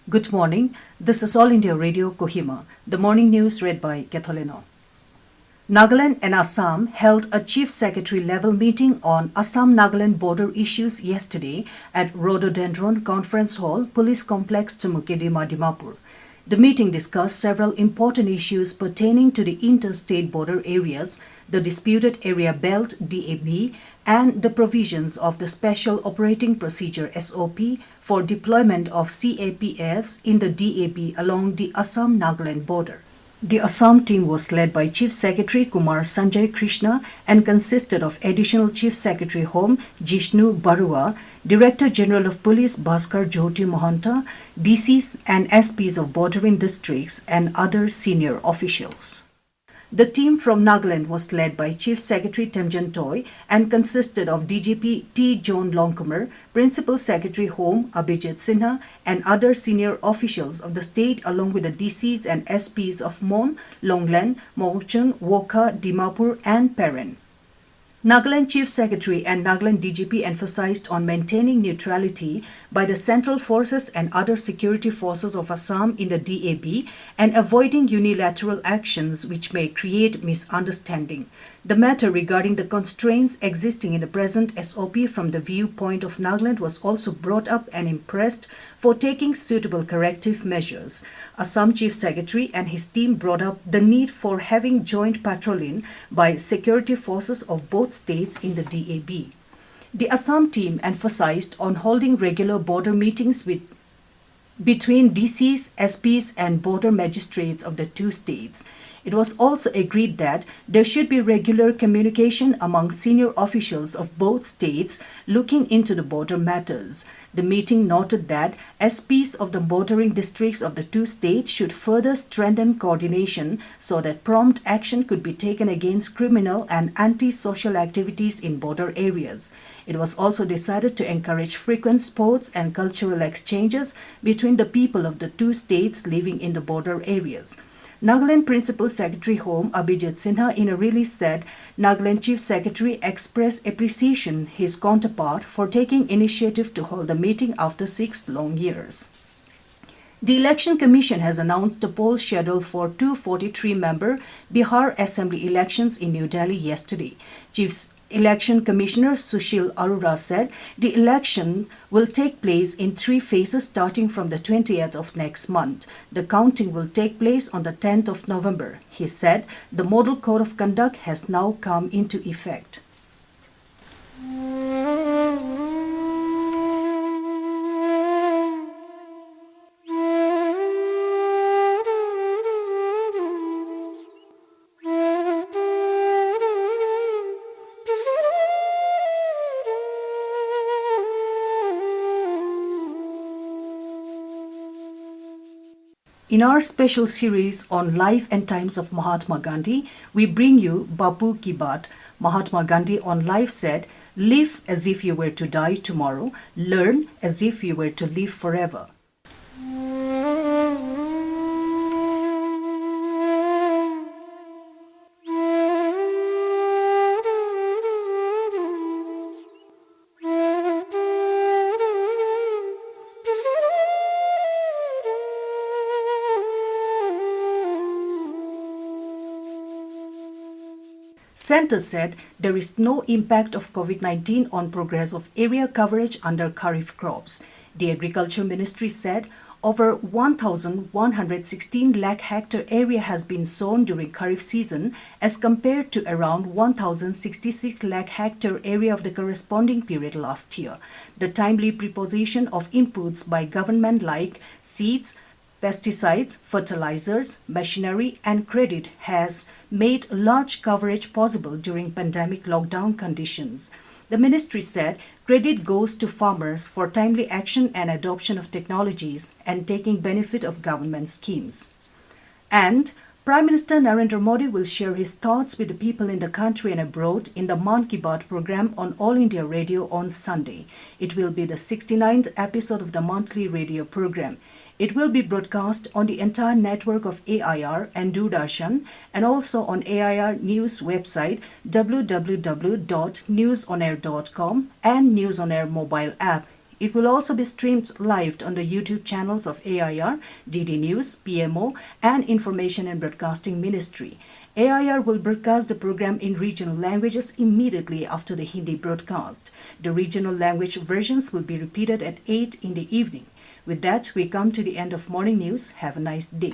Good morning. This is All India Radio Kohima. The morning news read by Catholino. Nagaland and Assam held a Chief Secretary level meeting on Assam-Nagaland border issues yesterday at Rhododendron Conference Hall, Police Complex, Chamukedi, Dimapur. The meeting discussed several important issues pertaining to the interstate border areas, the Disputed Area Belt (DAB), and the provisions of the Special Operating Procedure (SOP) for deployment of CAPFs in the DAB along the Assam-Nagaland border. The Assam team was led by Chief Secretary Kumar Sanjay Krishna and consisted of Additional Chief Secretary Home Jishnu Barua, Director General of Police Bhaskar Jyoti Mohanta, DCs and SPs of bordering districts and other senior officials. The team from Nagaland was led by Chief Secretary Temjan Toy and consisted of DGP T. John Longcomer, Principal Secretary Home Abhijit Sinha, and other senior officials of the state along with the DCs and SPs of Mon, Longland, Mochung, Wokha, Dimapur and Peren. Nagaland Chief Secretary and Nagaland DGP emphasized on maintaining neutrality by the central forces and other security forces of Assam in the DAB and avoiding unilateral actions which may create misunderstanding. The matter regarding the constraints existing in the present SOP from the viewpoint of Nagaland was also brought up and impressed for taking suitable corrective measures. Assam Chief Secretary and his team brought up the need for having joint patrolling by security forces of both states in the DAB. The Assam team emphasized on holding regular border meetings between DCs, SPs and border magistrates of the two states. It was also agreed that there should be regular communication among senior officials of both states looking into the border matters. The meeting noted that SPs of the bordering districts of the two states should further strengthen coordination so that prompt action could be taken against criminal and anti-social activities in border areas. It was also decided to encourage frequent sports and cultural exchanges between the people of the two states living in the border areas. Nagaland Principal Secretary Home Abhijit Sinha in a release said Nagaland Chief Secretary expressed appreciation his counterpart for taking initiative to hold the meeting after 6 long years. The Election Commission has announced the poll schedule for 243-member Bihar Assembly elections in New Delhi yesterday. Chief Election Commissioner Sushil Arora said the election will take place in 3 phases starting from the 20th of next month. The counting will take place on the 10th of November. He said the Model Code of Conduct has now come into effect. In our special series on Life and Times of Mahatma Gandhi, we bring you Bapu Ki Baat. Mahatma Gandhi on life said, "Live as if you were to die tomorrow, learn as if you were to live forever." Centre said there is no impact of COVID-19 on progress of area coverage under Kharif crops. The Agriculture Ministry said over 1,116 lakh hectare area has been sown during Kharif season as compared to around 1,066 lakh hectare area of the corresponding period last year. The timely preposition of inputs by government like seeds, pesticides, fertilizers, machinery and credit has made large coverage possible during pandemic lockdown conditions. The ministry said credit goes to farmers for timely action and adoption of technologies and taking benefit of government schemes. And Prime Minister Narendra Modi will share his thoughts with the people in the country and abroad in the Mann Ki Baat program on All India Radio on Sunday. It will be the 69th episode of the monthly radio program. It will be broadcast on the entire network of AIR and Doordarshan and also on AIR News website www.newsonair.com and News on Air mobile app. It will also be streamed live on the YouTube channels of AIR, DD News, PMO, and Information and Broadcasting Ministry. AIR will broadcast the program in regional languages immediately after the Hindi broadcast. The regional language versions will be repeated at 8 in the evening. With that, we come to the end of morning news. Have a nice day.